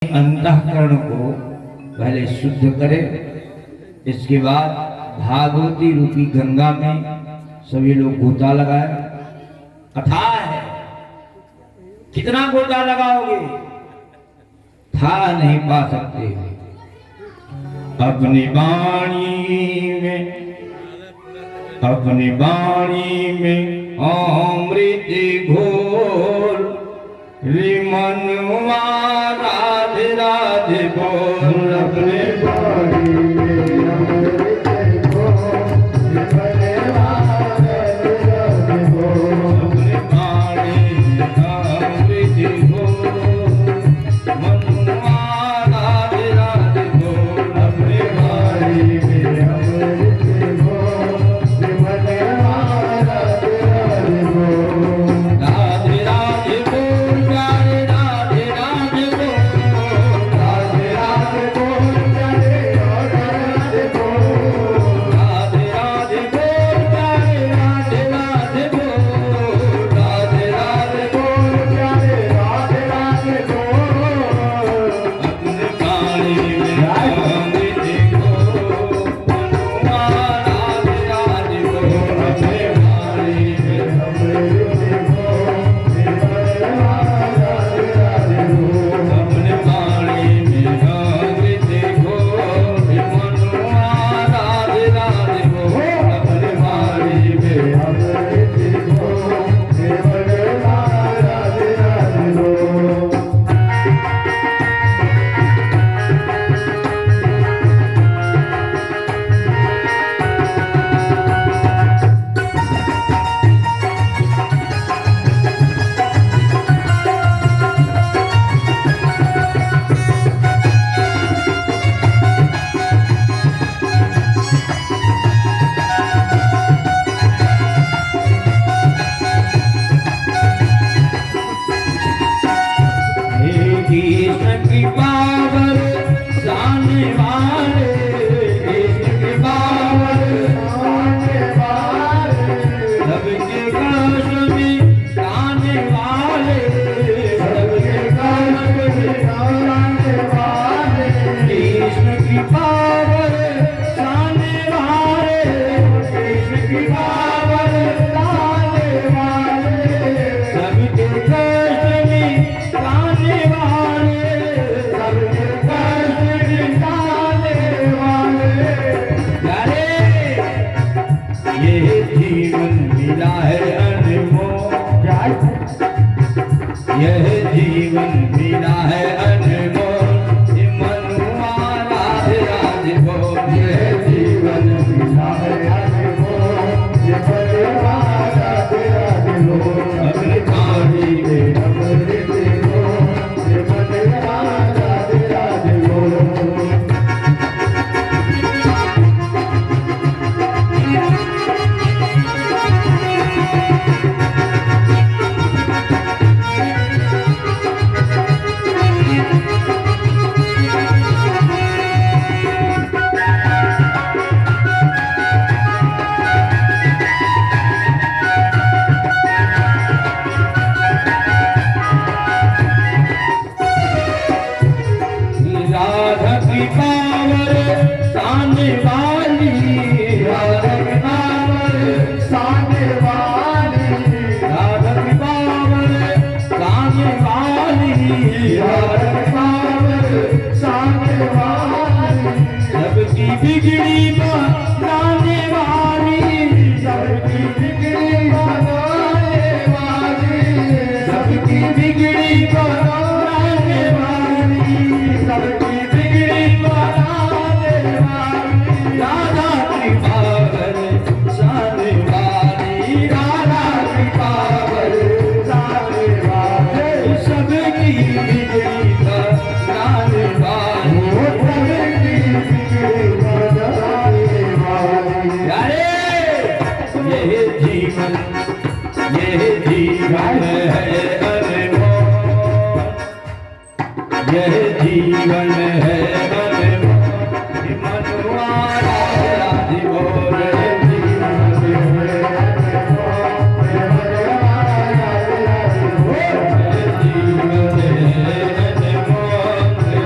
अंतःकरण को पहले शुद्ध करें। इसके बाद भागवती रूपी गंगा में सभी लोग गोता लगाए। कथा है, कितना गोता लगाओगे था नहीं पा सकते। अपनी बाणी में अमृत घोर रे मनवा राधे राधे बोल। अपने बाणी में अमृत घोर रे मनवा राधे राधे बोल। अपने बाणी में अमृत घोर मनवा राधे राधे बोल। अपने बाणी में अमृत घोर रे मनवा राधे राधे बोल। राधे राधे बोल प्यारे राधे राधे बोल। राधे राधे बोल प्यारे राधे बोल। राधे राधे बोल प्यारे राधे राधे बोल। राधे राधे बोल प्यारे राधे राधे बोल। अपने बाणी में अमृत घोर मनवा राधे राधे बोल। अपने बाणी में अमृत घोर मनवा राधे राधे बोल। अपने बाणी में अमृत घोर मनवा राधे राधे बोल। अपने बाणी में अमृत घोर मनवा राधे राधे बोल। कृष्ण की पावर जाने वाले, कृष्ण की पावर जाने वाले, सबके कष्ट में गाने वाले, सबके कष्ट में गाने वाले। कृष्ण की पावर जाने वाले, कृष्ण की पावर जाने वाले, सबके कष्ट में गाने वाले, सबके कष्ट मिटाने वाले। अरे ये जीवन मिला है अनमोल, यह जीवन मिला है अनमोल ये मनवा राधे राधे बोल। यह जीवन मिला है अनमोल ये मनवा राधे राधे बोल। अपने बाणी में अमृत घोर ये मनवा राधे राधे बोल। राधा की पावर साने वाली, राधा की पावर साने वाली, राधा की पावर साने वाली, राधा की पावर साने वाली। सबकी बिगड़ी बनाने वाली, सबकी बिगड़ी बनाने वाली, सबकी बिगड़ी बनाने वाली, सबकी बिगड़ी बनाने वाली। राधा की पावर जाने वाली, राधा की पावर जाने वाली, सबकी बिगड़ी बनाने वाली, सबकी बिगड़ी बनाने वाली। अरे ये जीवन है अनमोल, यह जीवन है अनमोल ये मनवा राधे राधे बोल। यह जीवन है अनमोल ये मनवा राधे राधे बोल। यह जीवन है अनमोल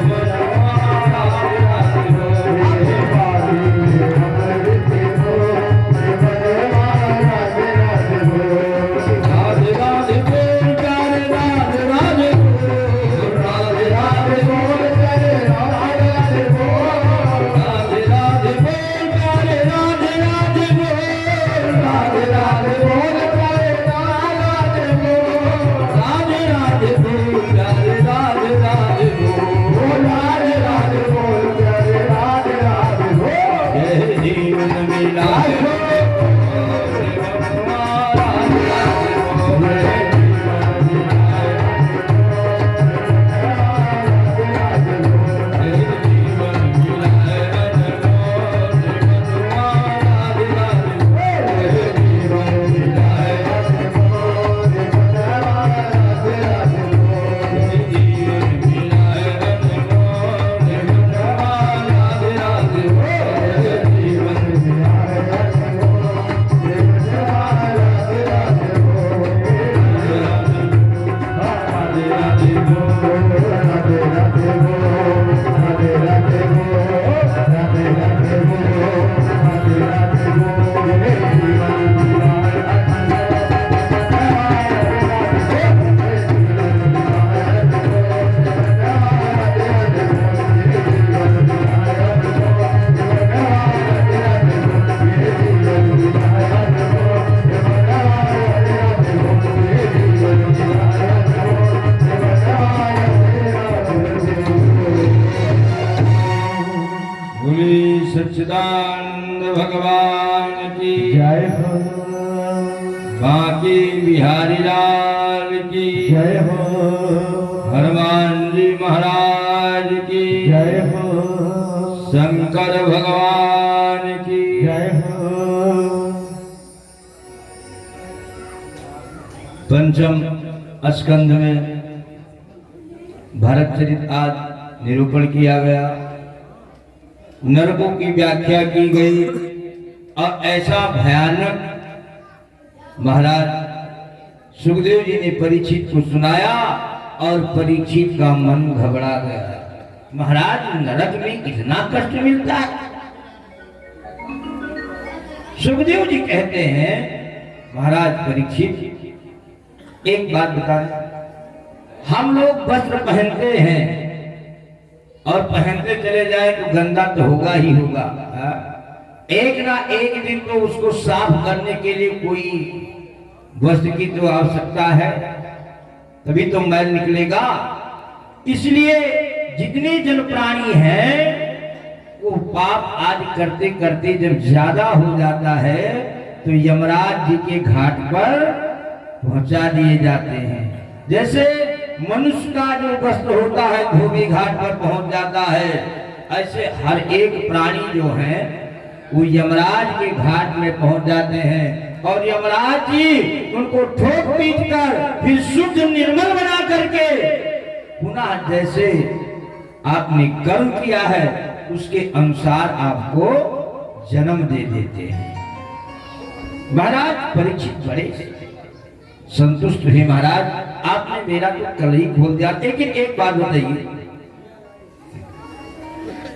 सच्चिदानंद भगवान की जय हो, बांके बिहारी लाल की जय हो, हनुमान जी महाराज की जय हो, शंकर भगवान की जय हो। पंचम स्कंध में भारत चरित आज निरूपण किया गया, नरकों की व्याख्या की गई और ऐसा भयानक महाराज सुखदेव जी ने परीक्षित को सुनाया और परीक्षित का मन घबरा गया। महाराज नरक में इतना कष्ट मिलता है? सुखदेव जी कहते हैं महाराज परीक्षित एक बात बताएं, हम लोग वस्त्र पहनते हैं और पहनते चले जाए तो गंदा तो होगा ही होगा। एक ना एक दिन तो उसको साफ करने के लिए कोई वस्त्र की तो आवश्यकता है, तभी तो मैल निकलेगा। इसलिए जितने जन प्राणी हैं वो पाप आज करते करते जब ज्यादा हो जाता है तो यमराज जी के घाट पर पहुंचा दिए जाते हैं। जैसे मनुष्य का जो वस्त्र होता है धोबी घाट पर पहुंच जाता है, ऐसे हर एक प्राणी जो है वो यमराज के घाट में पहुंच जाते हैं और यमराज जी उनको ठोक पीट कर फिर शुद्ध निर्मल बना करके पुनः जैसे आपने कर्म किया है उसके अनुसार आपको जन्म दे देते हैं। महाराज परीक्षित बड़े संतुष्ट हुए, महाराज आपने मेरा तो कल ही खोल दिया। लेकिन एक बात बताइए,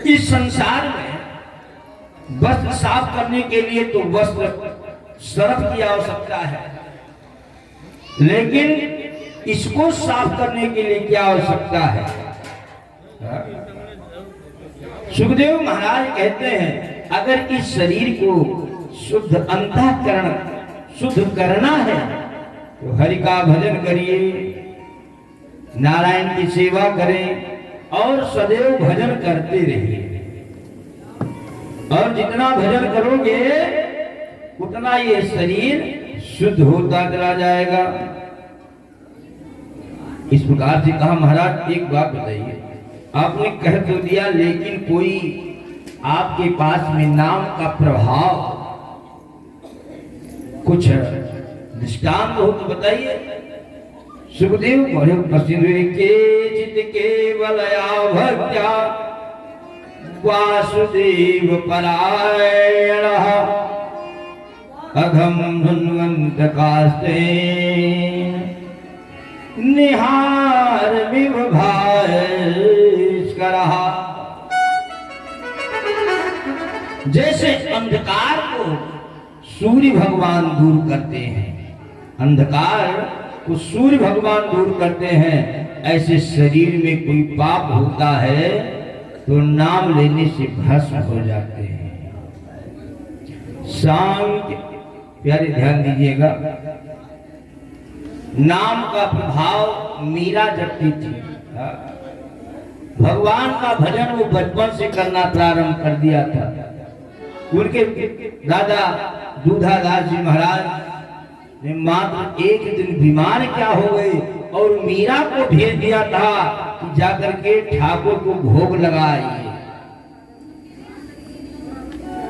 इस संसार में वस्त्र साफ करने के लिए तो वस्त्र सर्फ की आवश्यकता है, लेकिन इसको साफ करने के लिए क्या आवश्यकता है? सुखदेव महाराज कहते हैं अगर इस शरीर को शुद्ध अंतःकरण शुद्ध करना है तो हरि का भजन करिए, नारायण की सेवा करें और सदैव भजन करते रहिए। और जितना भजन करोगे उतना ये शरीर शुद्ध होता चला जाएगा। इस प्रकार से कहा। महाराज एक बात बताइए, आपने कह तो दिया लेकिन कोई आपके पास में नाम का प्रभाव कुछ दृष्टांत हो तो बताइए। सुखदेव बड़े प्रसिद्ध हुए, के चित केवलया भक्त्या वासुदेव परायण अघम धन्वंत कास्ते निहार विभाष करहा। जैसे अंधकार को सूर्य भगवान दूर करते हैं, अंधकार को सूर्य भगवान दूर करते हैं, ऐसे शरीर में कोई पाप होता है तो नाम लेने से भस्म हो जाते हैं। शांत प्यारे ध्यान दीजिएगा, नाम का प्रभाव मीरा जपती थी, भगवान का भजन वो बचपन से करना प्रारंभ कर दिया था। उनके दादा दूधादास जी महाराज ने मात्र एक दिन बीमार क्या हो गए और मीरा को भेज दिया था कि जाकर के ठाकुर को भोग लगाइए।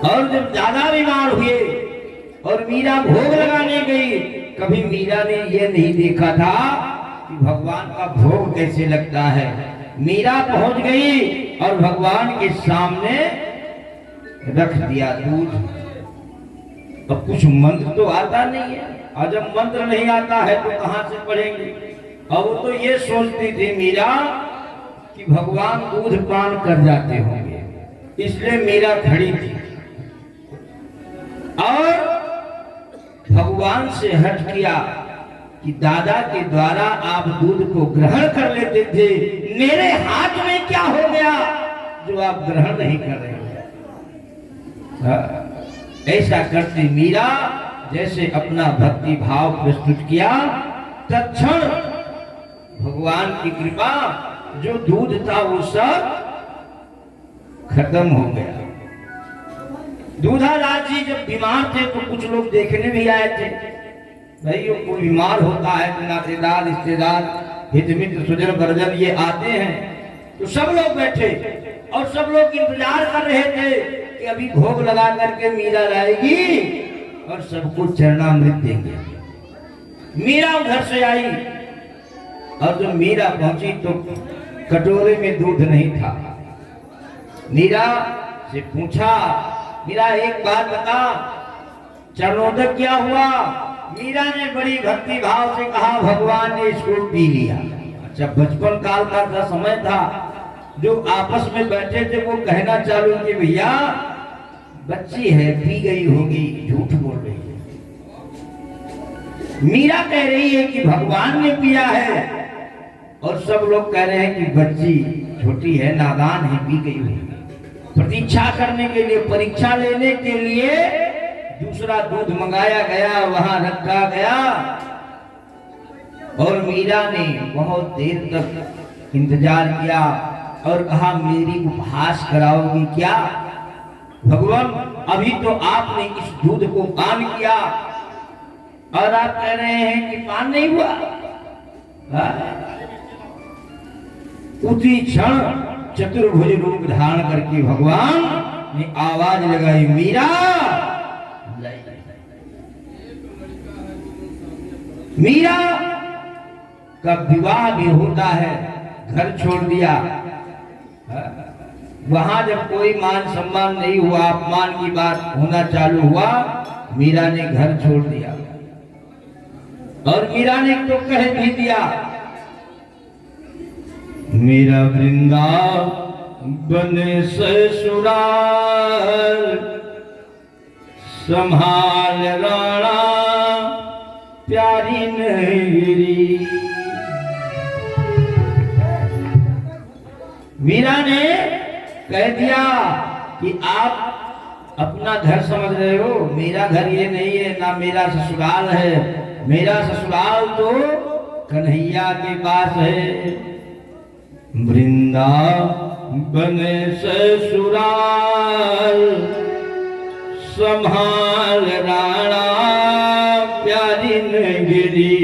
और जब ज्यादा बीमार हुए और मीरा भोग लगाने गई, कभी मीरा ने यह नहीं देखा था कि भगवान का भोग कैसे लगता है। मीरा पहुंच गई और भगवान के सामने रख दिया दूध। अब कुछ मंत्र तो आता नहीं है, और जब मंत्र नहीं आता है तो कहां से पढ़ेंगे। अब वो तो ये सोचती थी मीरा कि भगवान दूध पान कर जाते होंगे, इसलिए मीरा खड़ी थी और भगवान से हट किया कि दादा के द्वारा आप दूध को ग्रहण कर लेते थे, मेरे हाथ में क्या हो गया जो आप ग्रहण नहीं कर रहे हैं। ऐसा करती मीरा जैसे अपना भक्ति भाव प्रस्तुत किया, तत्क्षण भगवान की कृपा जो दूध था वो सब खत्म हो गया। दूधालाल जी जब बीमार थे तो कुछ लोग देखने भी आए थे। भाई वो कोई बीमार होता है तो नातेदार रिश्तेदार हित मित्र सुजन वर्जन ये आते हैं, तो सब लोग बैठे और सब लोग इंतजार कर रहे थे कि अभी भोग लगा करके मीरा लाएगी और सबको चरणामृत देंगे। मीरा उधर से आई और जब मीरा पहुंची तो कटोरे में दूध नहीं था। मीरा से पूछा, मीरा एक बात बता, चरणोदक क्या हुआ? मीरा ने बड़ी भक्ति भाव से कहा, भगवान ने इसको पी लिया। अच्छा, बचपन काल का समय था, जो आपस में बैठे थे वो कहना चालू कि भैया बच्ची है, पी गई होगी, झूठ बोल रही है। मीरा कह रही है कि भगवान ने पिया है और सब लोग कह रहे हैं कि बच्ची छोटी है, नादान है, पी गई होगी। प्रतीक्षा करने के लिए, परीक्षा लेने के लिए दूसरा दूध मंगाया गया, वहां रखा गया और मीरा ने बहुत देर तक इंतजार किया और कहा, मेरी उपहास कराओगी क्या? भगवान, अभी तो आपने इस दूध को पान किया और आप कह रहे हैं कि पान नहीं हुआ। उसी क्षण चतुर्भुज रूप धारण करके भगवान ने आवाज लगाई, मीरा। मीरा का विवाह भी होता है, घर छोड़ दिया। वहां जब कोई मान सम्मान नहीं हुआ, अपमान की बात होना चालू हुआ, मीरा ने घर छोड़ दिया और मीरा ने तो कह भी दिया, मेरा वृंदावन ससुराल संभाल राणा प्यारी नगरी। मीरा ने कह दिया कि आप अपना घर समझ रहे हो, मेरा घर ये नहीं है, ना मेरा ससुराल है। मेरा ससुराल तो कन्हैया के पास है। वृंदावन ससुराल संभाल राणा प्यारी नगरी।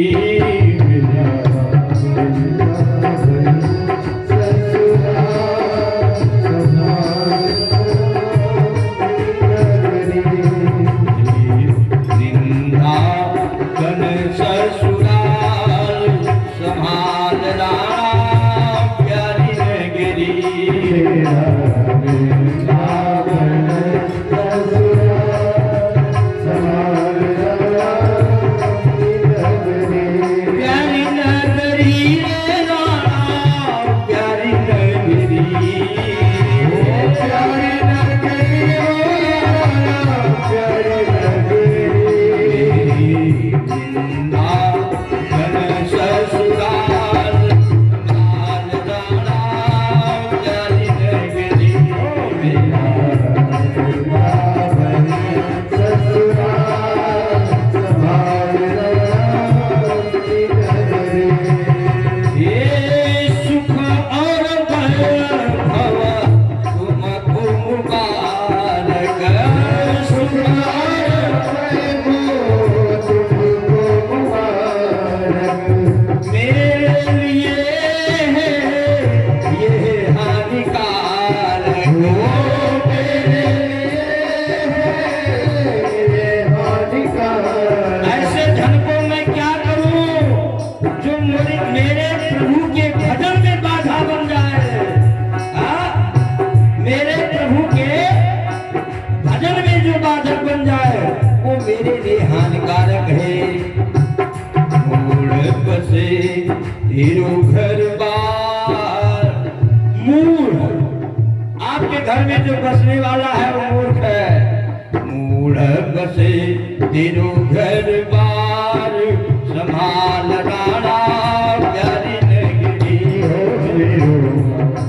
घर में जो बसने वाला है वो मूर्ख है। मूढ़ बसे तेरो घर बार संभाल राणा प्यारी नगरी हो।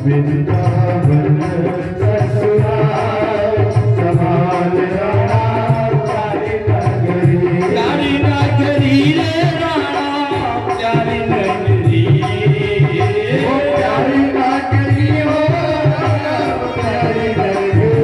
वृंदावन ससुराल संभाल राणा प्यारी नगरी। प्यारी नगरी रे राणा प्यारी नगरी। प्यारी नगरी हो प्यारी नगरी।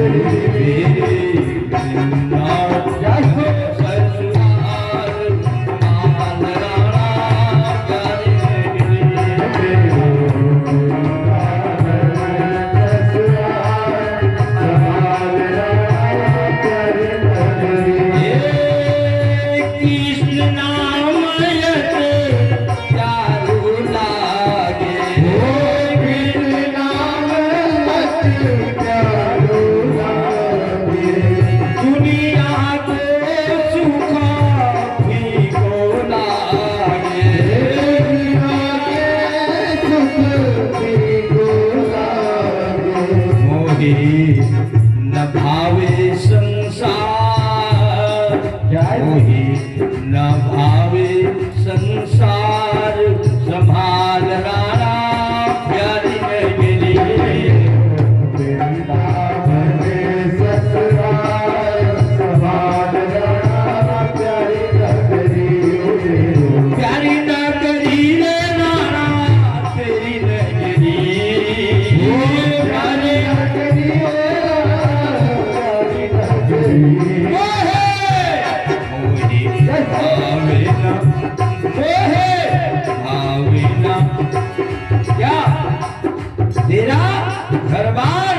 दुनिया को सुखा फीको लागे मोहे न भावे संसार मोहे न भावे संसार संभाल राणा प्यारी मेरी प्यारी नगरी रे राणा तेरी नगरी प्यारी नगरी क्या तेरा घर बार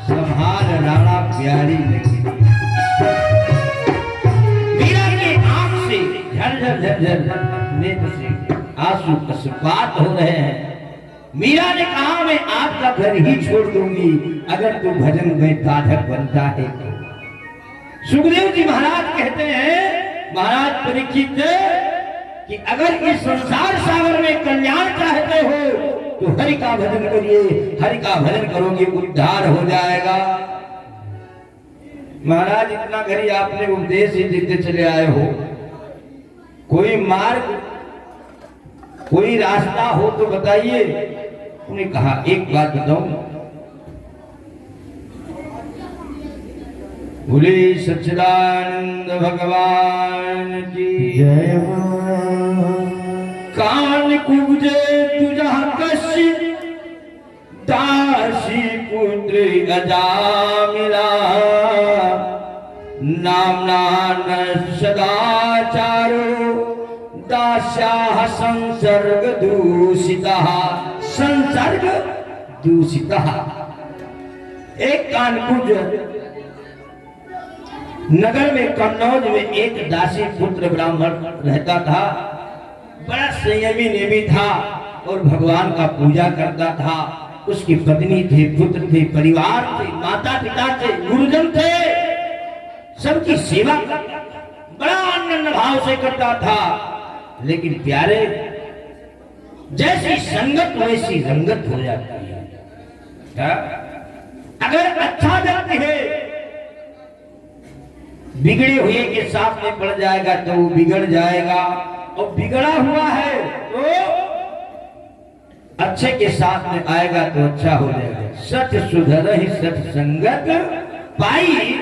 संभाल राणा प्यारी नगरी। मीरा की आंख से झरझर झरझर नेत्र से आंसू अश्रुपात हो रहे हैं। मीरा ने कहा मैं आपका घर ही छोड़ दूंगी अगर तू भजन में साधक बनता है। सुखदेव जी महाराज कहते हैं महाराज परीक्षित कि अगर इस संसार सागर में कल्याण चाहते हो तो हरि का भजन करिए, हरि का भजन करोगे उद्धार हो जाएगा। महाराज इतना घड़ी आपने उपदेश ही देते चले आए हो, कोई मार्ग कोई रास्ता हो तो बताइए। उन्हें कहा एक बात बताऊं, बोले सच्चिदानंद भगवान की जय हो। कान कुब्जे तुझा कश्य दासी पुत्र अजामिला नामना न सदाचारो दास्याः संसर्ग दूषितः संसर्ग दूषितः। एक कानकुज नगर में कन्नौज में एक दासी पुत्र ब्राह्मण रहता था। बड़ा संयमी नेमी था और भगवान का पूजा करता था। उसकी पत्नी थे, पुत्र थे, परिवार थे, माता पिता थे, गुरुजन थे, सबकी सेवा बड़ा आनंद भाव से करता था। लेकिन प्यारे जैसी संगत वैसी रंगत हो जाती है। अगर अच्छा व्यक्ति है बिगड़े हुए के साथ में पड़ जाएगा तो वो बिगड़ जाएगा, और बिगड़ा हुआ है तो अच्छे के साथ में आएगा तो अच्छा हो जाएगा। सच सुधर ही सच संगत पाई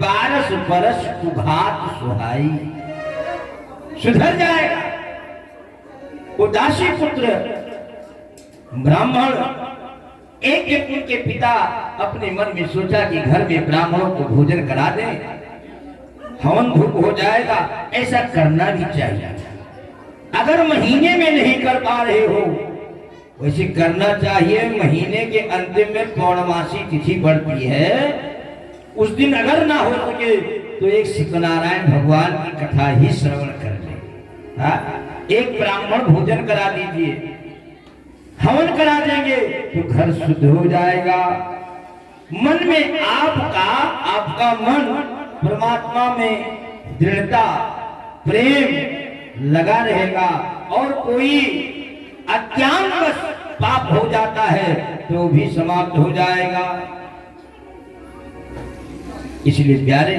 पारस परस कुघात सुहाई। सुधर जाएगा। उदासी पुत्र ब्राह्मण एक दिन उनके पिता अपने मन में सोचा कि घर में ब्राह्मणों को भोजन करा दें, हवन धूप हो जाएगा। ऐसा करना भी चाहिए। अगर महीने में नहीं कर पा रहे हो वैसे करना चाहिए। महीने के अंतिम में पौर्णमासी तिथि पड़ती है, उस दिन अगर ना हो सके तो एक सत्यनारायण भगवान की कथा ही श्रवण कर ले। एक ब्राह्मण भोजन करा दीजिए, हवन करा देंगे तो घर शुद्ध हो जाएगा। मन में आपका मन परमात्मा में दृढ़ता प्रेम लगा रहेगा, और कोई अज्ञानवश पाप हो जाता है तो भी समाप्त हो जाएगा। इसलिए प्यारे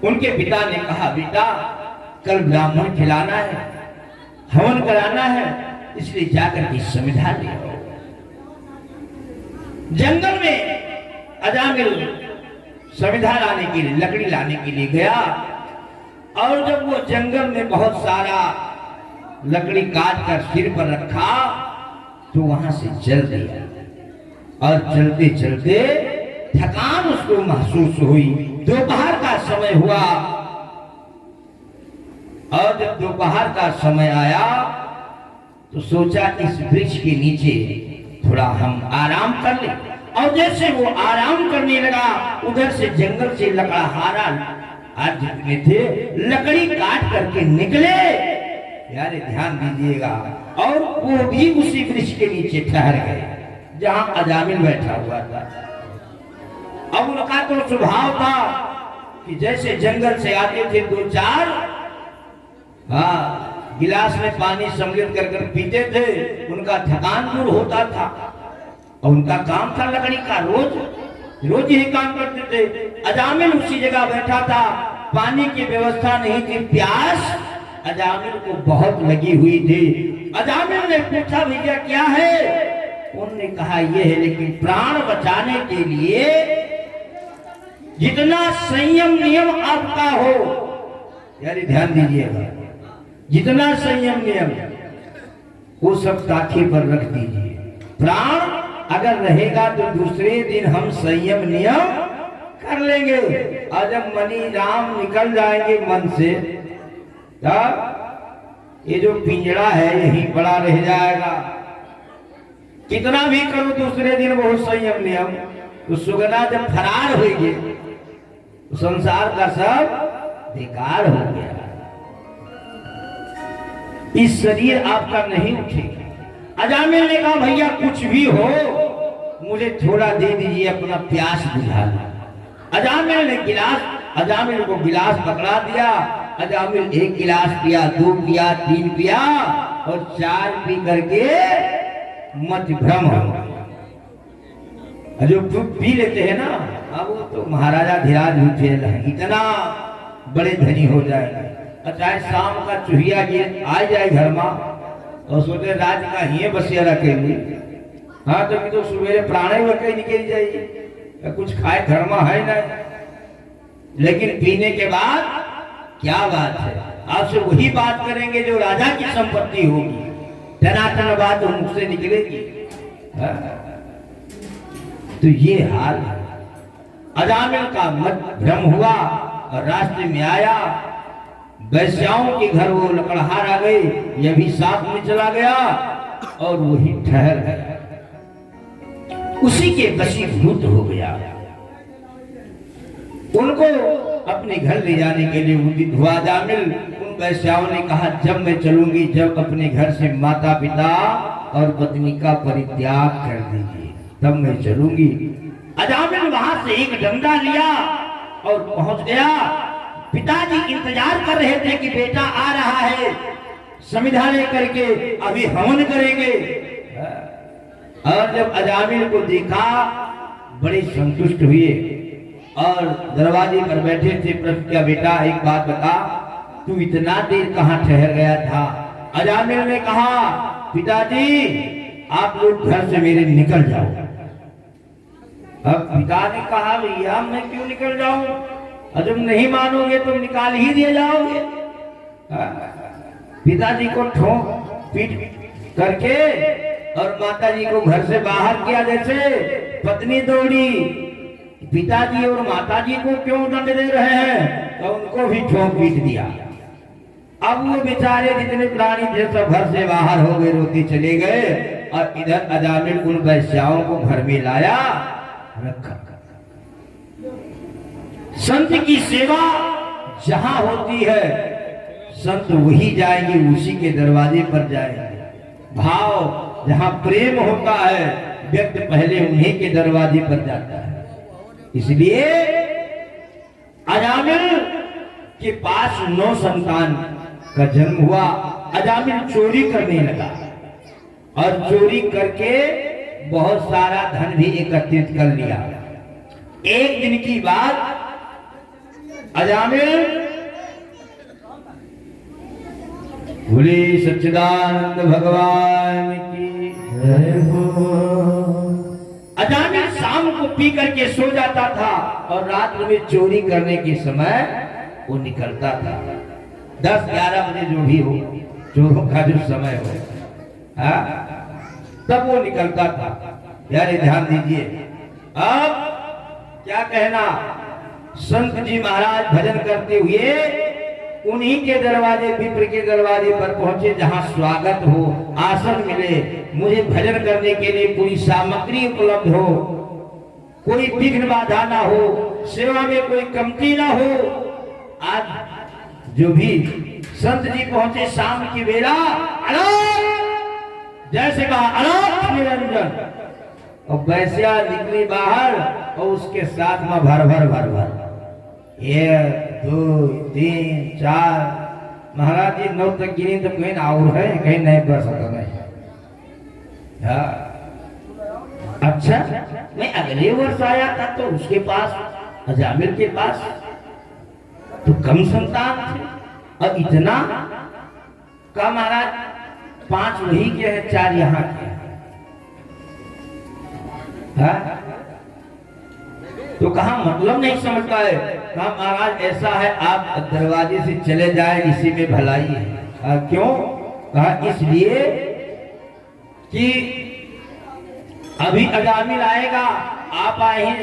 उनके पिता ने कहा बेटा कल ब्राह्मण खिलाना है, हवन कराना है, इसलिए जाकर के संविधा ले आओ। जंगल में अजामिल संविधा लाने के लिए, लकड़ी लाने के लिए गया, और जब वो जंगल में बहुत सारा लकड़ी काट कर सिर पर रखा तो वहां से चल दिया, और चलते चलते थकान उसको महसूस हुई। दोपहर का समय हुआ, और जब दोपहर का समय आया तो सोचा इस वृक्ष के नीचे थोड़ा हम आराम कर लें। और जैसे वो आराम करने लगा उधर से जंगल से लकड़हारा आज जितने थे लकड़ी काट करके निकले। यारे ध्यान दीजिएगा, और वो भी उसी वृक्ष के नीचे ठहर गए। जहां अजामिल बैठा हुआ था। अब उनका तो स्वभाव था कि जैसे जंगल से आते थे दो चार गिलास में पानी सम्मिलित कर कर पीते थे, उनका थकान दूर होता था। और उनका काम था लकड़ी का, रोज यही काम करते थे। अजामिल उसी जगह बैठा था, पानी की व्यवस्था नहीं थी, प्यास अजामिल को बहुत लगी हुई थी। अजामिल ने पूछा भैया क्या है? उन्होंने कहा ये है, लेकिन प्राण बचाने के लिए जितना संयम नियम आपका हो, यानी ध्यान दीजिएगा, जितना संयम नियम वो सब ताखे पर रख दीजिए। प्राण अगर रहेगा तो दूसरे दिन हम संयम नियम कर लेंगे, और जब मनी राम निकल जाएंगे मन से, तब ये जो पिंजरा है यही पड़ा रह जाएगा। कितना भी करो दूसरे दिन वो संयम नियम, तो सुगना जब फरार होगी तो संसार का सब बेकार हो गया। इस शरीर आपका नहीं उठेगा। अजामिल ने कहा भैया कुछ भी हो मुझे थोड़ा दे दीजिए, अपना प्यास बुझा लो। अजामिल को गिलास पकड़ा दिया। अजामिल एक गिलास पिया, 2 पिया, 3 पिया और 4 पी करके मत भ्रम हो। जो पी लेते हैं ना, अब वो तो महाराजा धीराज उठे इतना बड़े धनी हो जाएंगे। चाहे शाम का चूहिया ये आ जाए घर में और सोचे राज का ही बसिया रखेंगे, हाँ तो सुबह प्राणे में कहीं निकल जाइए, कुछ खाए घर में है ना। लेकिन पीने के बाद क्या बात है, आपसे वही बात करेंगे जो राजा की संपत्ति होगी, टनाटन बात मुझसे निकलेगी। तो ये हाल है। अजामिल का मत भ्रम हुआ और रास्ते में आया, वैश्याओं के घर वो लकड़हार आ गई, यह भी साथ में चला गया और वही ठहर गया, उसी के वशीभूत हो गया। उनको अपने घर ले जाने के लिए उदित हुआ अजामिल। उन वैश्याओं ने कहा जब मैं चलूंगी, जब अपने घर से माता पिता और पत्नी का परित्याग कर दीजिए, तब मैं चलूंगी। अजामिल वहां से एक डंडा लिया और पहुंच गया। पिताजी इंतजार कर रहे थे कि बेटा आ रहा है, समिधा लेकर के अभी हवन करेंगे। और जब अजामिल को देखा बड़े संतुष्ट हुए और दरवाजे पर बैठे थे। प्रश्न किया बेटा एक बात बता, तू इतना देर कहाँ ठहर गया था? अजामिल ने कहा पिताजी आप लोग घर से मेरे निकल जाओ। अब पिता ने कहा भैया मैं क्यों निकल जाऊं, और तुम नहीं मानोगे तुम निकाल ही दिए जाओगे। पिताजी को ठोक पीट करके और माताजी को घर से बाहर किया। जैसे पत्नी दौड़ी, पिताजी और माताजी को क्यों दंड दे रहे हैं, तो उनको भी ठोक पीट दिया। अब वो बेचारे जितने प्राणी थे सब घर से बाहर हो गए, रोते चले गए। और इधर अजामिल उन वैश्याओं को घर में लाया, रखा। संत की सेवा जहां होती है संत वही जाएंगे, उसी के दरवाजे पर जाएंगे। भाव जहां प्रेम होता है व्यक्ति पहले उन्हीं के दरवाजे पर जाता है। इसलिए अजामिल के पास 9 संतान का जन्म हुआ। अजामिल चोरी करने लगा और चोरी करके बहुत सारा धन भी एकत्रित कर लिया। एक दिन की बात, अजामिल बोले सच्चिदानंद भगवान की जय हो। अजामिल शाम को पी करके सो जाता था और रात में चोरी करने के समय वो निकलता था। 10-11 बजे जो भी हो, चोरों का जो समय हो, तब वो निकलता था। यार ध्यान दीजिए, अब क्या कहना, संत जी महाराज भजन करते हुए उन्हीं के दरवाजे, विप्र के दरवाजे पर पहुंचे जहां स्वागत हो, आसन मिले, मुझे भजन करने के लिए पूरी सामग्री उपलब्ध हो, कोई विघ्न बाधा ना हो, सेवा में कोई कमती ना हो। आज जो भी संत जी पहुंचे शाम की बेला, जैसे कहा अलोक निरंजन, और वैश्या निकली बाहर और उसके साथ में भर भर 1 2 3 4 महाराज जी 9 तक गिनी तो कहीं और है कहीं नहीं बढ़ सकता नहीं। हाँ। अच्छा मैं अगले वर्ष आया था तो उसके पास अजामिल के पास तो कम संतान थे और इतना का महाराज 5 वही के हैं 4 यहाँ के हैं। हाँ? तो कहा मतलब नहीं समझता है। कहा महाराज ऐसा है आप दरवाजे से चले जाए इसी में भलाई है। क्यों? कहा इसलिए कि अभी अजामिल आएगा आप आए हैं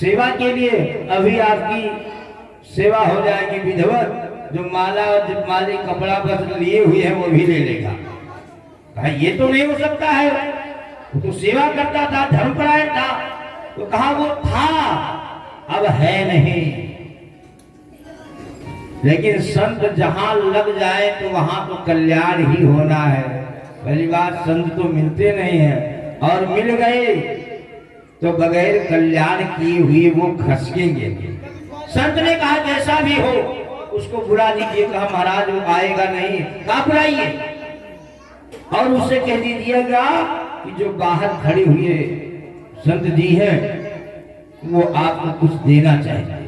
सेवा के लिए अभी आपकी सेवा हो जाएगी विधिवत जो माला और जपमाली कपड़ा बस लिए हुए हैं वो भी ले लेगा। कहा ये तो नहीं हो सकता है वो तो सेवा करता था धर्मपरायण था। तो कहा वो था अब है नहीं। लेकिन संत जहां लग जाए तो वहां तो कल्याण ही होना है। पहली बात संत तो मिलते नहीं है और मिल गए तो बगैर कल्याण किए हुए वो खसकेंगे। संत ने कहा जैसा भी हो उसको बुला लीजिए। कहा महाराज वो आएगा नहीं। कहा बुलाइए और उससे कह दीजिएगा कि जो बाहर खड़े हुए संत जी हैं वो आपको कुछ देना चाहिए।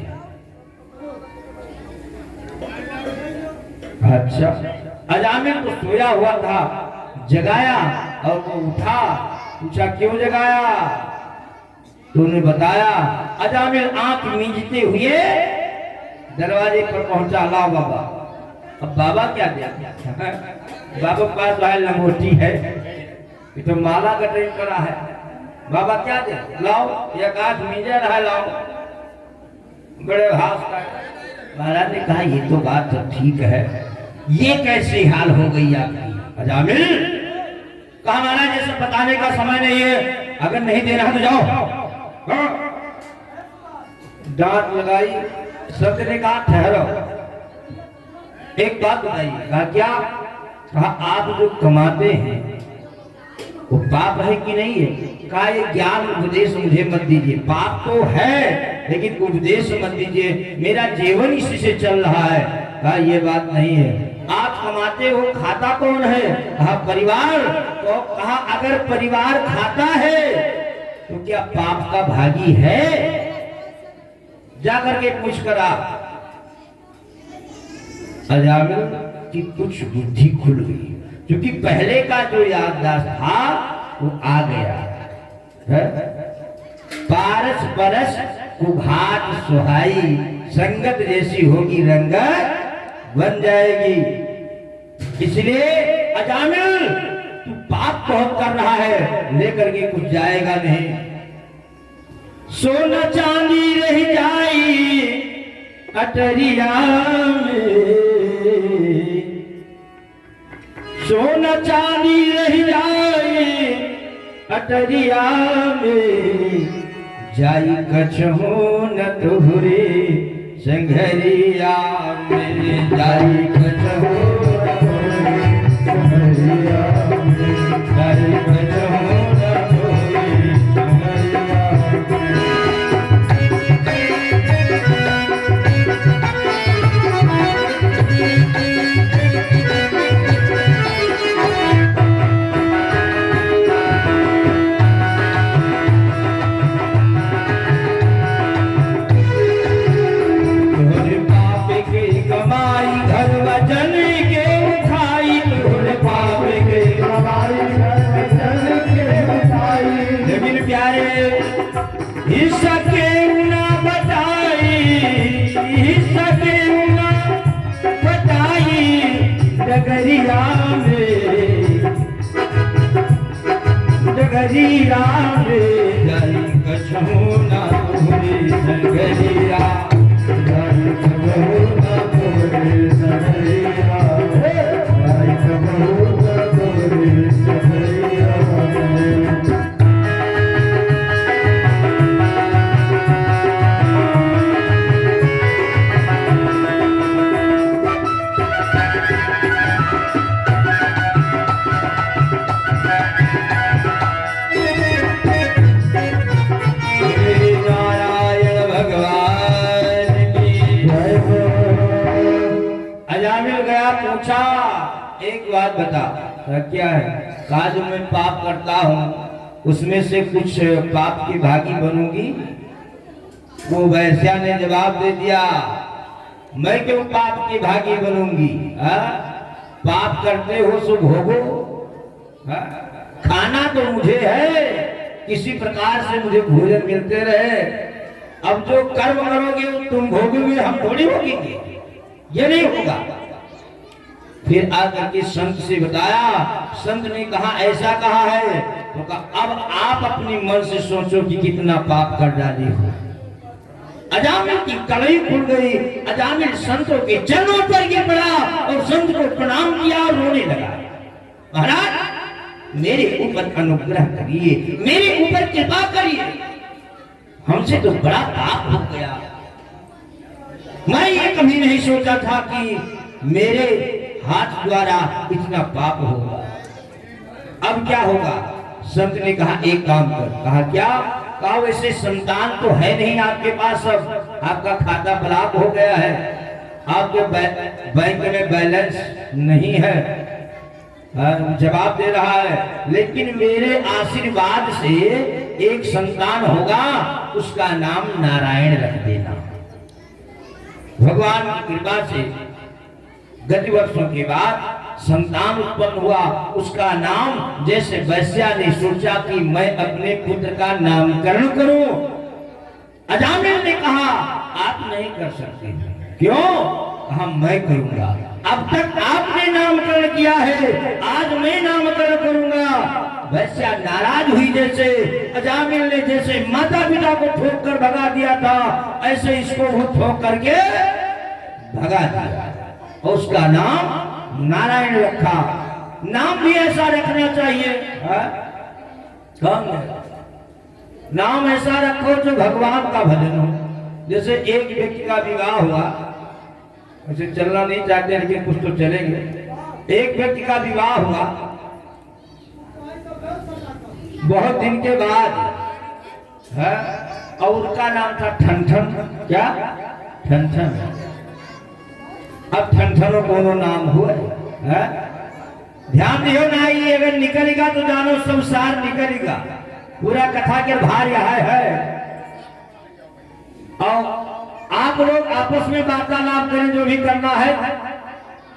अच्छा अजामिल तो सोया हुआ था जगाया और वो उठा पूछा क्यों जगाया तो उन्हें बताया। अजामिल आंख मींजते हुए दरवाजे पर पहुंचा। लाओ बाबा। अब बाबा क्या दिया बाबा पास भाई लंगोटी है ये तो माला का ट्रेन करा है। बाबा क्या दे लाओ या गाछ मींजा रहा लाओ बड़े घास का। महाराज ने कहा ये तो बात तो ठीक है ये कैसी हाल हो गई आपकी अजामिल। कहा महाराज जैसे बताने का समय नहीं है अगर नहीं दे रहा तो जाओ। हाँ? डांट लगाई। संत ने कहा ठहरो एक बात बताइए। कहा क्या? कहा आप जो कमाते हैं वो पाप है कि नहीं है? कहा ये ज्ञान उपदेश मुझे मत दीजिए। पाप तो है लेकिन उपदेश मत दीजिए मेरा जीवन इसी से चल रहा है। कहा ये बात नहीं है। आप कमाते हो खाता कौन है? कहा परिवार। तो कहा अगर परिवार खाता है तो क्या पाप का भागी है? जाकर के पूछ कर आप। अजामिल की कुछ बुद्धि खुल गई क्योंकि पहले का जो याददाश्त था वो आ गया है? पारस परस कुघाट सुहाई संगत जैसी होगी रंगत बन जाएगी। इसलिए अजामिल तू पाप बहुत कर रहा है लेकर के कुछ जाएगा नहीं। सोना चांदी रह जाई अटरिया में सोना चांदी रह जाए अटरिया में जाई कछो न तुहरे संघरिया में जाई कछो न तुहरे संघरिया में जाई कछो न तुहरे संघरिया डगरिया में जाई कछो ना तुहरे संगरिया जाई कछो ना तुहरे संगरिया जाई कछो ना तुहरे संगरिया। पूछा एक बात बता, क्या है? कहा जो मैं पाप करता हूँ उसमें से कुछ पाप की भागी बनूंगी? वो वैश्या ने जवाब दे दिया, मैं क्यों पाप की भागी बनूंगी? पाप करते हो सो भोगो, खाना तो मुझे है, किसी प्रकार से मुझे भोजन मिलते रहे। अब जो कर्म करोगे वो तुम भोगोगे, हम थोड़ी भोगेंगे, ये नहीं होगा। फिर आकर के संत से बताया, संत ने कहा ऐसा कहा है, तो कहा अब आप अपने मन से सोचो कि कितना पाप कर डाली हो। अजामिल की कलई खुल गई, अजामिल संतों के चरणों पर गिर पड़ा और संत को प्रणाम किया और रोने लगा। महाराज मेरे ऊपर अनुग्रह करिए, मेरे ऊपर कृपा करिए, हमसे तो बड़ा पाप हो गया। मैं ये कभी नहीं सोचा था कि मेरे हाथ द्वारा इतना पाप होगा। अब क्या होगा? संत ने कहा एक काम कर। कहा क्या? कहा वैसे संतान तो है नहीं आपके पास, अब आपका खाता ब्लॉक हो गया है, आपके बैंक में बैलेंस नहीं है। जवाब दे रहा है, लेकिन मेरे आशीर्वाद से एक संतान होगा, उसका नाम नारायण रख देना। भगवान की कृपा से गति वर्षों के बाद संतान उत्पन्न हुआ, उसका नाम जैसे वैश्या ने सोचा कि मैं अपने पुत्र का नामकरण करूं, अजामिल ने कहा आप नहीं कर सकते। क्यों? कहा मैं करूंगा। अब तक आपने नामकरण किया है, आज मैं नामकरण करूंगा। वैश्या नाराज हुई, जैसे अजामिल ने जैसे माता पिता को ठोक कर भगा दिया था, ऐसे इसको वो ठोक करके भगा दिया और उसका नाम नारायण रखा। नाम भी ऐसा रखना चाहिए, नाम ऐसा रखो जो भगवान का भजन हो। जैसे एक व्यक्ति का विवाह हुआ, वैसे चलना नहीं चाहते लेकिन कुछ तो चलेंगे। एक व्यक्ति का विवाह हुआ, बहुत दिन के बाद है, और उसका नाम था ठनठन। क्या? ठनठन। अब ठनठनो कोनो नाम हुआ है? ध्यान दियो ना, ये अगर निकलेगा तो जानो संसार निकलेगा। पूरा कथा के भार यहाँ है। और आप लोग आपस में वार्तालाप करें, जो भी करना है,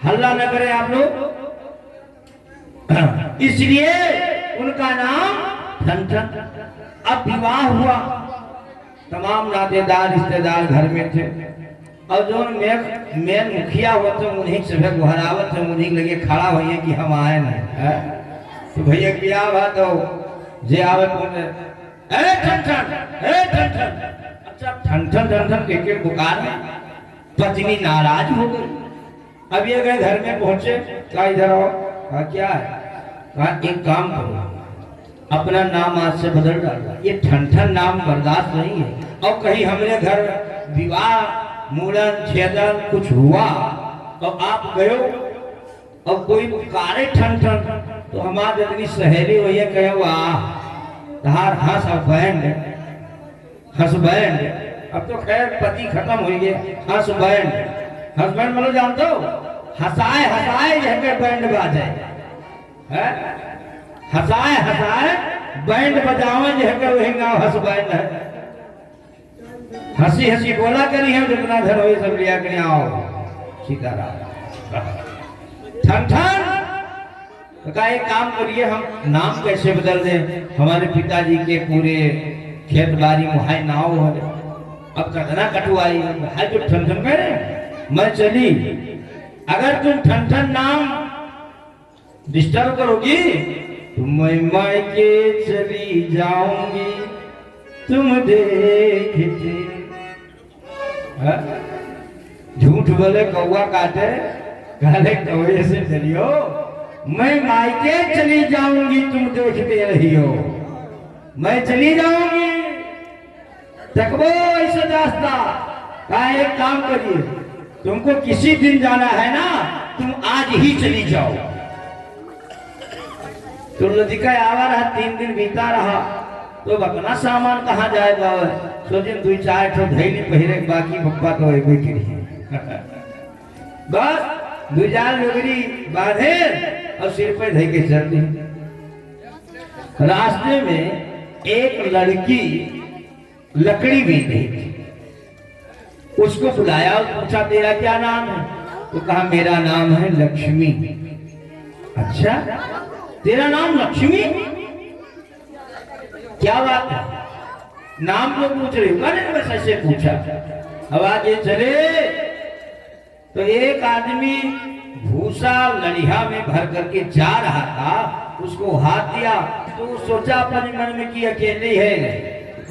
हल्ला न करें आप लोग। इसलिए उनका नाम ठनठन। अब विवाह हुआ, तमाम नातेदार रिश्तेदार घर में थे, और जो मेन मुखिया होते उन्हीं से गुहरावत है, उन्हीं लगे खड़ा होइए कि हम आए नहीं। तो भैया क्या बात हो? जे आवत ए ठनठन, ए ठनठन। अच्छा ठनठन ठनठन के पुकार में पत्नी नाराज हो गई। अब ये गए घर में पहुंचे, क्या इधर आओ। कहा क्या है? कहा एक काम करो, अपना नाम आज से बदल डालो, ये ठनठन नाम बर्दाश्त नहीं है। और कहीं हमारे घर विवाह मूलन छेदन कुछ हुआ तो आप गयो और कोई पुकारे ठनठन, तो हमारे जितनी सहेली वही कहे वाह तार हसबैंड। अब तो खैर पति खत्म हो गए, हसबैंड। हसबैंड मतलब जानते हो? हंसाए हंसाए जगह बैंड बाजे है, हंसाए हंसाए बैंड बजावे जगह वही गाँव हसबैंड है। हंसी हंसी बोला करी है, जितना धन हो सब लिया करी। आओ सीताराम। ठनठन तो कहा एक काम करिए, हम नाम कैसे बदल दें? हमारे पिताजी के पूरे खेत बाड़ी मुहाई नाव हो, अब कतना कटुआई है जो ठनठन कह रहे। मैं चली, अगर तुम ठनठन नाम डिस्टर्ब करोगी तो मैं मायके चली जाऊंगी, तुम देखते। झूठ बोले कौवा काटे, काले कौवे से चलियो, मैं मायके चली जाऊंगी, तुम देखते रहियो। मैं चली जाऊंगी, देखो ऐसे रास्ता। कहा एक काम करिए, तुमको किसी दिन जाना है ना, तुम आज ही चली जाओ। तो लदिका आवा रहा, 3 दिन बीता रहा, तो अपना सामान कहाँ जाएगा? सोचे 2-4 ठो धैली पहिरे, बाकी पप्पा तो एक करिए। बस दुजान लुगड़ी बांधे और सिर पे धइ के चल दी। रास्ते में एक लड़की लकड़ी बीन रही थी, उसको बुलाया और पूछा तेरा क्या नाम है? तो कहा मेरा नाम है लक्ष्मी। अच्छा, तेरा नाम लक्ष्मी? क्या बात है, नाम तो पूछ रही हूँ। मैंने बस ऐसे पूछा। अब आगे चले तो एक आदमी भूसा लड़िया में भर करके जा रहा था, उसको हाथ दिया तो सोचा अपने मन में कि अकेले है,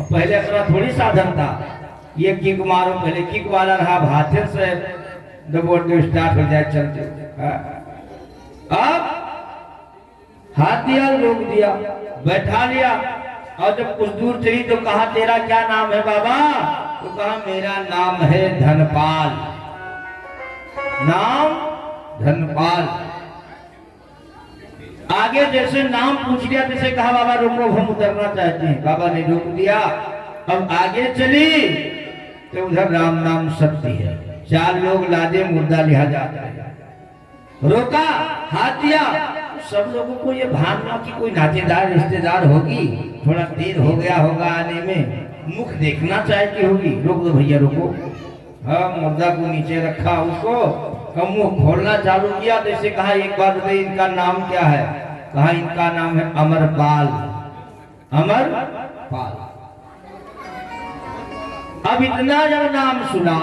पहले अपना थोड़ी साधन था, ये किक मारो, पहले किक वाला रहा, हाथे से दबोटे स्टार्ट हो जाए चलते। अब हाथ दिया, रोक दिया, बैठा लिया और जब कुछ दूर चली तो कहा तेरा क्या नाम है बाबा? तो कहा मेरा नाम है धनपाल। नाम धनपाल। आगे जैसे नाम पूछ लिया जैसे कहा बाबा रुको हम उतरना चाहते हैं। बाबा ने रोक दिया। अब आगे चली तो उधर राम नाम सत्य है, 4 लोग लादे मुर्दा लिया जाता है। रोका, हाथ दिया, सब लोगों को ये भावना कि कोई नातेदार रिश्तेदार होगी, थोड़ा देर हो गया होगा आने में, मुख देखना चाहती होगी। रोक दो भैया रोको। हाँ, मुर्दा को नीचे रखा, उसको मुंह खोलना चालू किया। जैसे कहा एक बात बताइए इनका नाम क्या है? कहा इनका नाम है अमरपाल। अमरपाल। अब इतना जब नाम सुना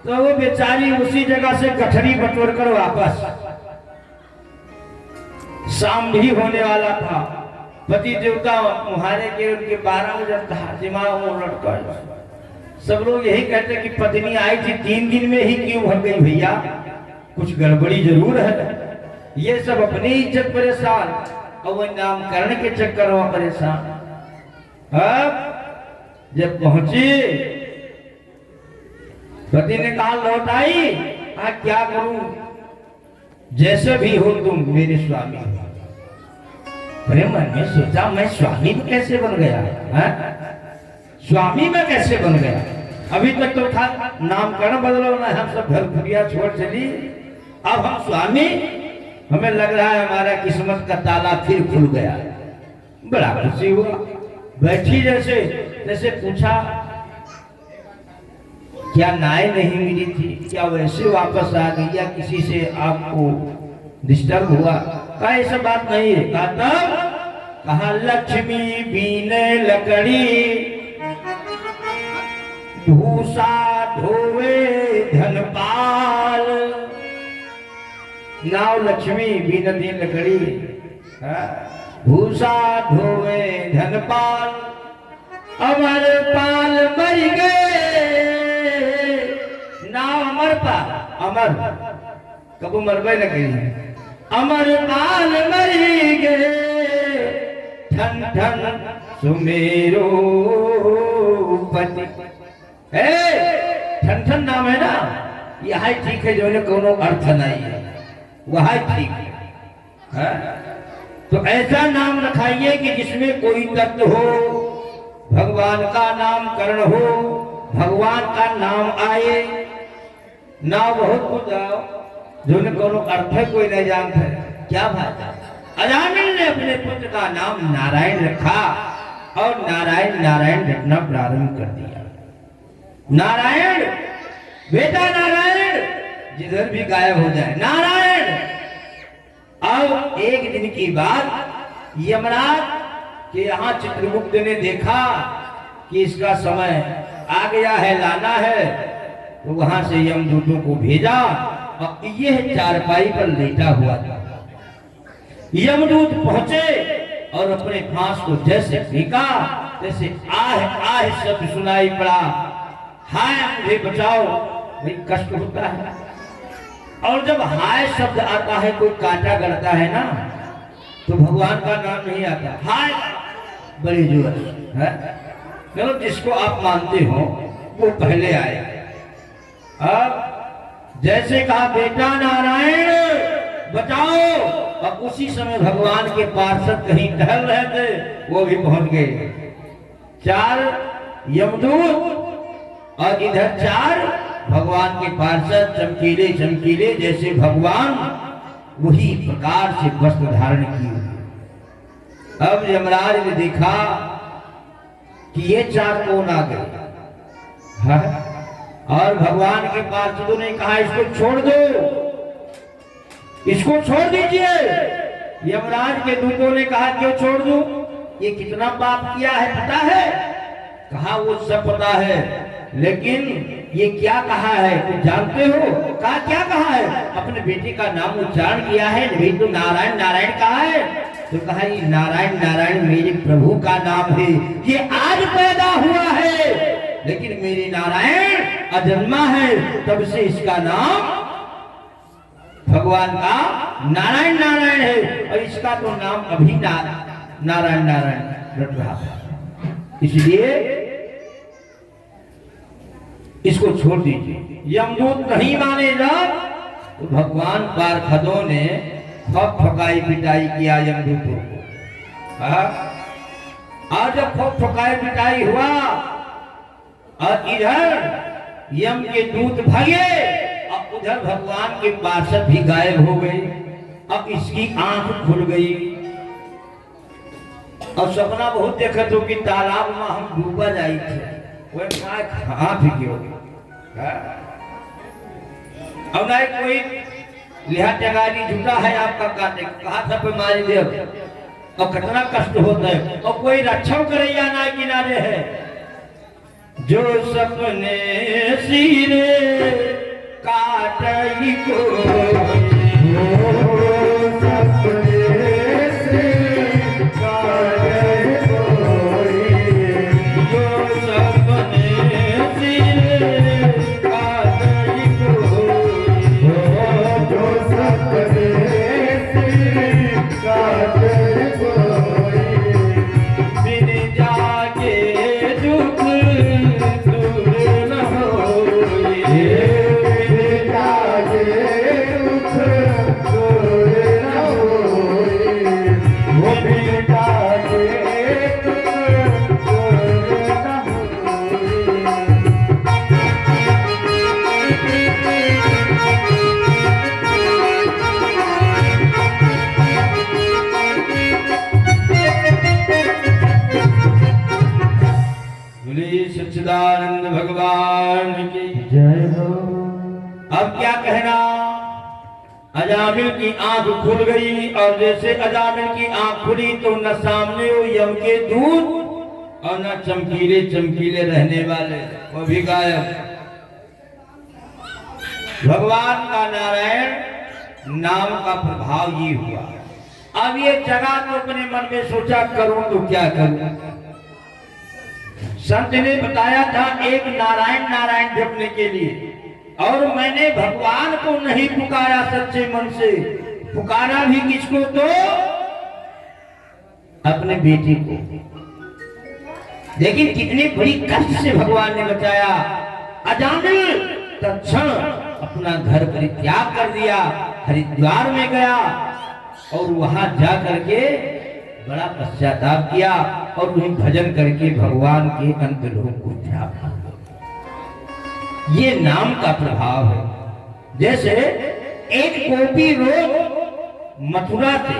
तो वो बेचारी उसी जगह से गठरी बटोर कर वापस, शाम भी होने वाला था, पति देवता मुहारे के उनके 12 बजे था, दिमाग में लटका। सब लोग यही कहते कि पत्नी आई थी 3 दिन में ही क्यों भाग गई भैया, कुछ गड़बड़ी जरूर है। ये सब अपनी इज्जत परेशान और वो नामकरण के चक्कर में परेशान। अब जब पहुंची पति ने कहा लौट आई, क्या करूं, जैसे भी हो तुम मेरे स्वामी हो। अरे मन में सोचा मैं स्वामी में कैसे बन गया है? स्वामी में कैसे बन गया? अभी तक तो था नामकरण बदलो ना, हम सब घर खुरिया छोड़ चली, अब हम स्वामी। हमें लग रहा है हमारा किस्मत का ताला फिर खुल गया। बड़ा खुशी हुआ। बैठी जैसे जैसे पूछा क्या नाय नहीं मिली थी, क्या वैसे वापस आ गई या किसी से आपको डिस्टर्ब हुआ? कहा ऐसा बात नहीं है। कहा तब? कहा लक्ष्मी बीने लकड़ी भूसा ढोवे धनपाल। नाव लक्ष्मी बीनती लकड़ी, भूसा ढोवे धनपाल। अमरपाल मर गए, नाव अमरपाल, अमर कबू मरबे न करी। अमरपाल मर गए, ठन ठन सुमेरो पति। ठन ठन नाम है ना, यह ठीक है, जो ने कोनो अर्थ नहीं है, वह ठीक है। तो ऐसा नाम रखाइए कि जिसमें कोई तत्व हो, भगवान का नामकरण हो, भगवान का नाम आए। नाम बहुत कुछ जो ने कोनो अर्थ है कोई नहीं जानता। क्या बात है? अजामिल ने अपने पुत्र का नाम नारायण रखा और नारायण नारायण रखना प्रारंभ कर दिया। नारायण, बेटा नारायण, जिधर भी गायब हो जाए नारायण। अब एक दिन की बात, यमराज के यहाँ चित्रगुप्त ने देखा कि इसका समय आ गया है, लाना है, तो वहां से यमदूतों को भेजा और यह चारपाई पर लेटा हुआ था। यमदूत पहुंचे और अपने फांस को जैसे फेंका जैसे आह आह शब्द सुनाई पड़ा। हाय मुझे बचाओ, भाई कष्ट होता है। और जब हाय शब्द आता है, कोई कांटा गड़ता है ना, तो भगवान का नाम नहीं आता। हाय बड़ी जोर है, चलो जिसको आप मानते हो वो पहले आए। अब जैसे कहा बेटा नारायण बचाओ, और उसी समय भगवान के पार्षद कहीं टहल रहे थे, वो भी पहुंच गए। 4 यमदूत और इधर 4 भगवान के पार्षद चमकीले चमकीले जैसे भगवान वही प्रकार से वस्त्र धारण किए। अब यमराज ने देखा कि ये चार कौन आ गए, हाँ? और भगवान के पार्षदों ने कहा इसको छोड़ दो, इसको छोड़ दीजिए। यमराज के दूतों ने कहा क्यों छोड़ दूं, ये कितना पाप किया है पता है? कहा वो सब पता है, लेकिन ये क्या कहा है तुम जानते हो? कहा क्या कहा है? अपने बेटे का नाम उच्चारण किया है, नहीं तो नारायण नारायण कहा है। तो कहा ये नारायण नारायण मेरे प्रभु का नाम है, ये आज पैदा हुआ है, लेकिन मेरे नारायण अजन्मा है, तब से इसका नाम भगवान का नारायण नारायण है, और इसका तो नाम अभी नारायण नारायण रट रहा था, इसलिए इसको छोड़ दीजिए। यमदूत नहीं मानेगा तो भगवान पार्षदों ने फक फकाई पिटाई किया यमदूतों को। और जब फक फकाई पिटाई हुआ और इधर यम के दूत भागे और उधर भगवान के पार्षद भी गायब हो गए। अब इसकी आंख खुल गई और सपना बहुत देखा तो कि तालाब में हम डूबा जाए थे, हाथ क्यों अब नहीं कोई लिहा टंगारी झूठा है आपका काटे, कहा था कोई मारी दे और कितना कष्ट होता है, और कोई रक्षा करैया ना किनारे है। जो सपने सिरे काटई को सच्चिदानंद भगवान की जय हो। अब क्या कहना, अजामिल की आंख खुल गई, और जैसे अजामिल की आंख खुली तो न सामने वो यम के दूत और न चमकीले चमकीले रहने वाले, वो भी गायब। भगवान का नारायण नाम का प्रभाव ये हुआ। अब ये जगह तो अपने मन में सोचा करूं तो क्या करूं। संत ने बताया था एक नारायण नारायण जपने के लिए, और मैंने भगवान को नहीं पुकारा सच्चे मन से, पुकारा भी किसको, तो अपने बेटे को। लेकिन कितने बड़ी कष्ट से भगवान ने बचाया। अजामिल तत्क्षण अपना घर परित्याग कर दिया, हरिद्वार में गया और वहां जा करके बड़ा पश्चाताप किया और वही भजन करके भगवान के अंतलोक को प्राप्त हुआ। ये नाम का प्रभाव है। जैसे एक गोपी रोज मथुरा से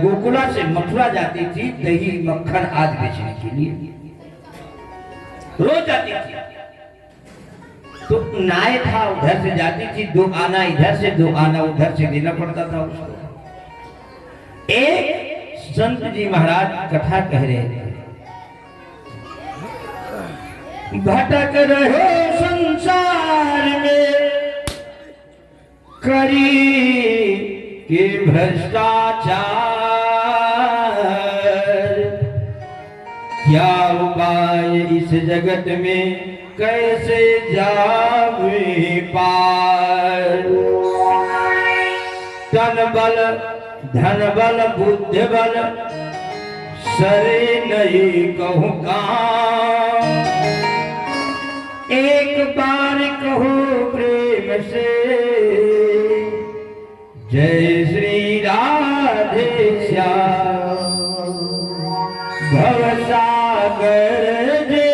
गोकुला से मथुरा जाती थी दही मक्खन आदि बेचने के लिए, रोज जाती थी। तो नाय था, उधर से जाती थी, 2 आना इधर से 2 आना उधर से देना पड़ता था उसको। एक संत जी महाराज कथा कह रहे थे, भटक रहे संसार में करी के भ्रष्टाचार, क्या उपाय इस जगत में कैसे जावे पार। तन बल धन बल बुद्धि बल सरे नहीं कहूँ काम, एक बार कहो प्रेम से जय श्री राधे श्याम। भवसागर जे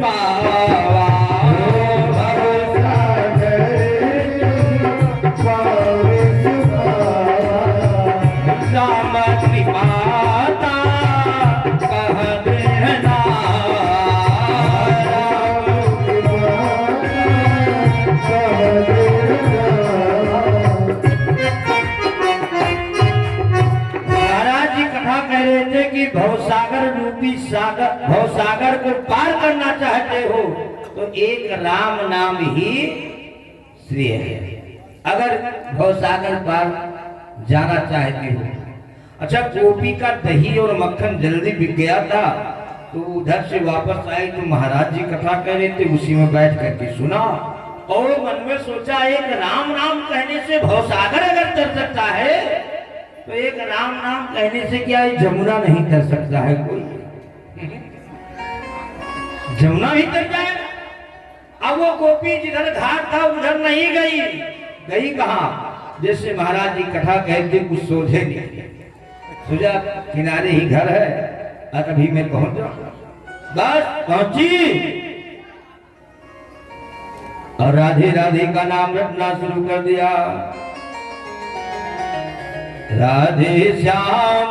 पावा राम कृपाता कह देना महाराज जी कथा कह रहे थे कि भवसागर रूपी सागर भवसागर को पार करना चाहते हो तो एक राम नाम ही श्रेय है। अगर भवसागर पार जाना चाहते हो। अच्छा, गोपी का दही और मक्खन जल्दी बिक गया था तो उधर से वापस आई तो महाराज जी कथा कह रहे थे, उसी में बैठ करके सुना और मन में सोचा एक राम नाम कहने से भवसागर अगर तर सकता है तो एक राम नाम कहने से क्या जमुना नहीं तर सकता है कोई? जमुना ही तर जाएगा। अब वो गोपी जिधर घाट था उधर नहीं गई, गई कहाँ? जैसे महाराज जी कथा कहते कुछ सोचे नहीं, सोचा किनारे ही घर है और अभी मैं पहुंच जाऊं। बस पहुंची और राधे राधे का नाम रटना शुरू कर दिया। राधे श्याम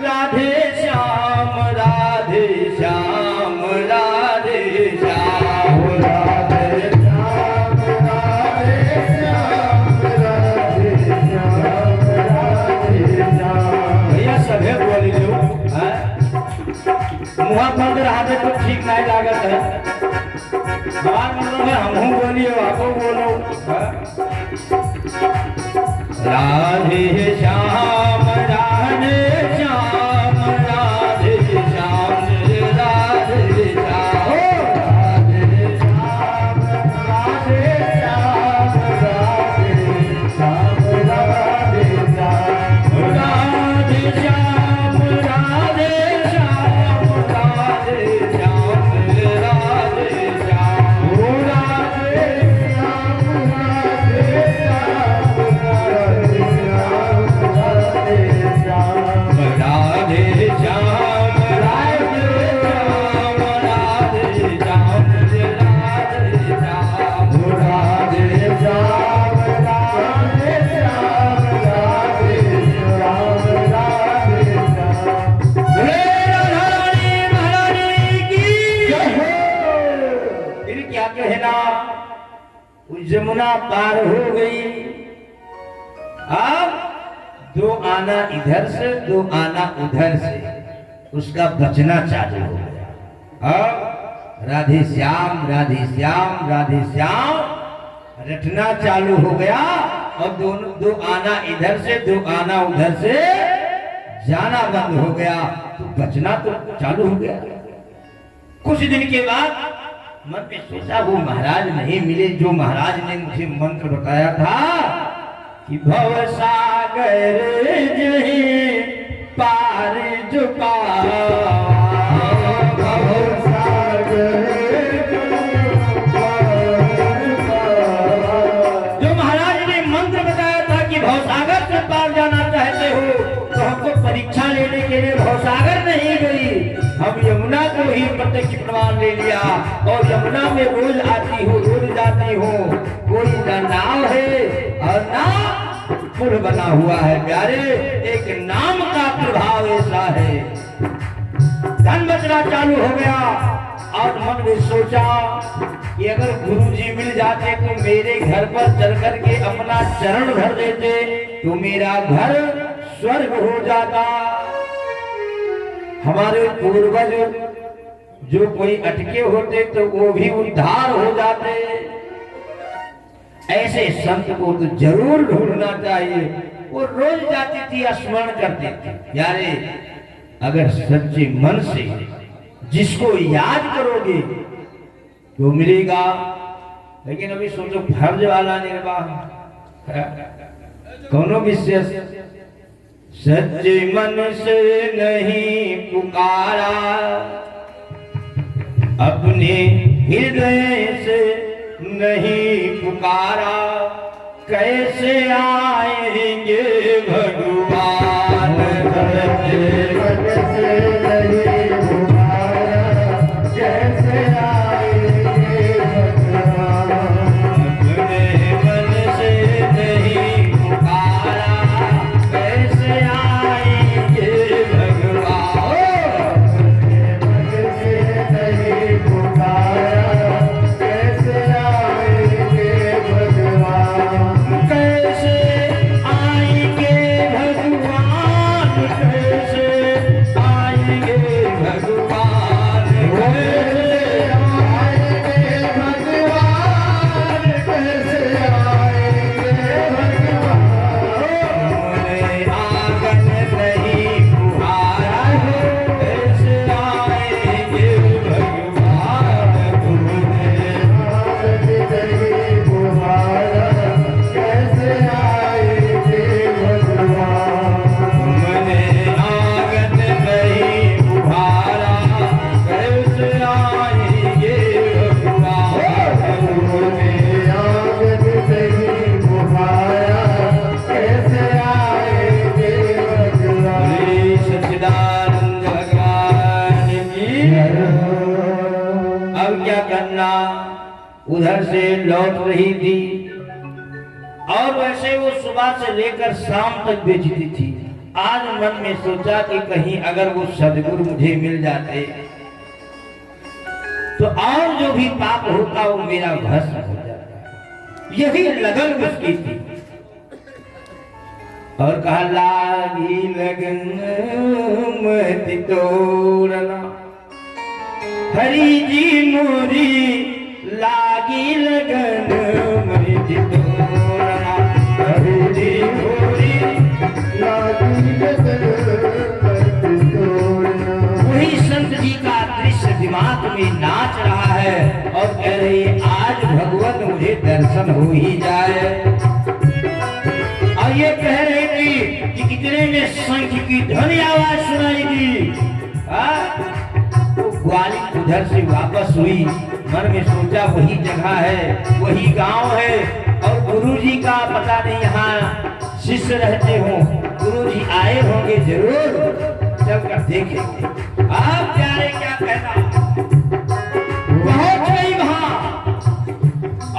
राधे श्याम राधे श्याम राधे श्याम राधे श्याम राधे श्याम राधे श्याम राधे श्याम। भैया सभे बोली लो, मुँह बंद रहा तो ठीक नहीं लागत है। बात मतलब है हम बोलिए आपको बोलो। राधे श्याम राधे श्याम राधे श्याम राधे श्याम राधे श्याम राधे श्याम राधे श्याम राधे श्याम राधे श्याम राधे श्याम राधे श्याम राधे श्याम जमुना पार हो गई। अब दो आना इधर से दो आना उधर से उसका बचना चालू हो गया। अब राधे श्याम राधे श्याम राधे श्याम रटना चालू हो गया और दोनों दो आना इधर से दो आना उधर से जाना बंद हो गया तो बचना तो चालू हो गया। कुछ दिन के बाद मन में सोचा वो महाराज नहीं मिले जो महाराज ने मुझे मंत्र बताया था कि भव सागर जहीं पार जो महाराज ने मंत्र बताया था कि भवसागर से पार जाना चाहते हो तो हमको परीक्षा लेने के लिए भवसागर नहीं गई, हम यमुना को ही प्रत्यक्ष प्रमाण ले लिया और यमुना में रोज आती हूँ रोज जाती हूँ। कोई ना नाव है और ना पुल बना हुआ है प्यारे, एक नाम का प्रभाव ऐसा है। धन बचना चालू हो गया और मन में सोचा कि अगर गुरुजी मिल जाते तो मेरे घर पर चल करके अपना चरण धर देते तो मेरा घर स्वर्ग हो जाता। हमारे पूर्वज जो कोई अटके होते तो वो भी उद्धार हो जाते। ऐसे संत को तो जरूर ढूंढना चाहिए। वो रोज जाती थी स्मरण करती थी। यारे अगर सच्चे मन से जिसको याद करोगे तो मिलेगा, लेकिन अभी सोचो फर्ज वाला निर्वाह कौनो विशेष सच्चे मन से नहीं पुकारा अपने हृदय से नहीं पुकारा कैसे आएंगे भगवान। सच्चे मन से नहीं पुकारा कैसे उधर से लौट रही थी और वैसे वो सुबह से लेकर शाम तक बेचती थी। आज मन में सोचा कि कहीं अगर वो सदगुरु मुझे मिल जाते तो और जो भी पाप होता वो मेरा भस्म हो जाता। यही लगन उसकी थी और कहा लागी लगन मत तोड़ना, हरि जी मोरी लागी लगन मत तोड़ना, हरि जी मोरी लागी लगन मत तोड़ना। वही संत जी का दृश्य दिमाग में नाच रहा है और कह रही आज भगवत मुझे दर्शन हो ही जाए। और ये कह रही थी कि इतने में शंख की ध्वनि आवाज सुनाई दी। तो ग्वालिन उधर से वापस हुई, मन में सोचा वही जगह है, वही गांव है और गुरुजी का पता नहीं यहाँ शिष्य रहते हो, गुरुजी आए होंगे जरूर, चलकर देखेंगे। आप प्यारे क्या कहना, पहुंच गई वहां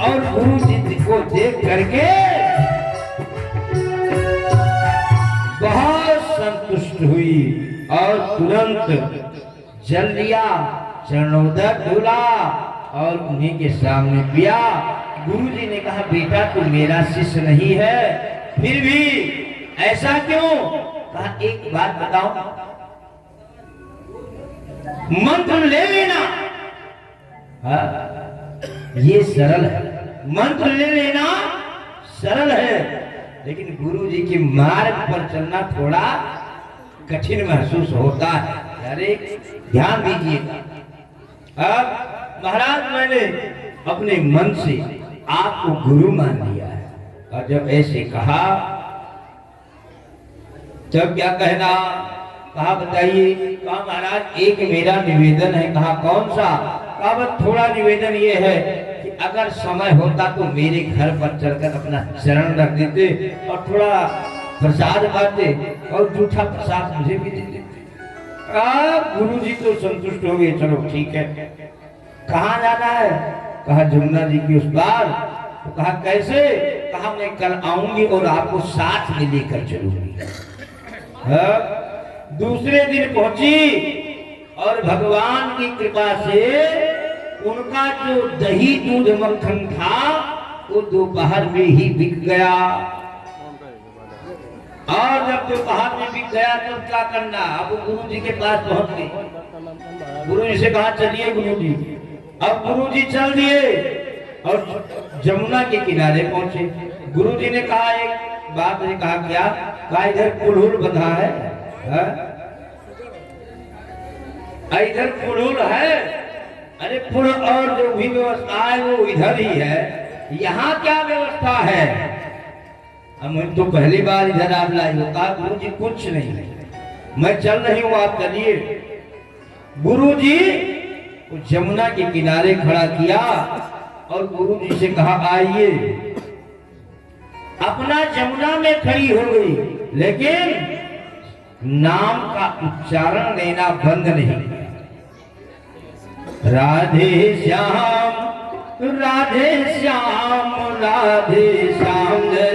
और गुरुजी को देख करके बहुत संतुष्ट हुई और तुरंत जल लिया, चरणोदक धुला और उन्हीं के सामने पिया। गुरुजी ने कहा बेटा तू मेरा शिष्य नहीं है, फिर भी ऐसा क्यों? कहा एक बात बताओ, मंत्र ले लेना। हाँ, ये सरल है, मंत्र ले लेना सरल है, लेकिन गुरुजी के मार्ग पर चलना थोड़ा कठिन महसूस होता है। अरे ध्यान दीजिएगा। अब महाराज मैंने अपने मन से आपको गुरु मान लिया है और जब ऐसे कहा तब क्या कहना? कहा बताइए। कहा महाराज एक मेरा निवेदन है। कहा कौन सा? कहा बस थोड़ा निवेदन ये है कि अगर समय होता तो मेरे घर पर चलकर अपना चरण रख देते और थोड़ा प्रसाद पाते और जूठा प्रसाद मुझे भी दे देते। गुरु जी तो संतुष्ट हो गए, चलो ठीक है। कहाँ जाना है? कहा जमुना जी की उस पार। तो कहा कैसे? कहा मैं कल आऊंगी और आपको साथ में लेकर चलूंगी। दूसरे दिन पहुंची और भगवान की कृपा से उनका जो दही दूध मक्खन था वो दोपहर में ही बिक गया। और जब दोपहर में बिक गया तो क्या करना? अब गुरु जी के पास पहुंच गए। गुरु जी से कहा चलिए गुरु जी। अब गुरु जी चल दिए और जमुना के किनारे पहुंचे। गुरु जी ने कहा एक बात है। कहा क्या? कहा इधर कुल्हुल बंधा है, इधर कुल्हुल है। अरे पुल और जो भी व्यवस्था है वो इधर ही है, यहाँ क्या व्यवस्था है? हम तो पहली बार इधर आप लाए हो। कहा गुरु जी कुछ नहीं, मैं चल रही हूँ, आप चलिए। गुरु जी जमुना के किनारे खड़ा किया और गुरु जी से कहा आइए। अपना जमुना में खड़ी हो गई, लेकिन नाम का उच्चारण लेना बंद नहीं किया। राधे श्याम राधे श्याम राधे श्याम जय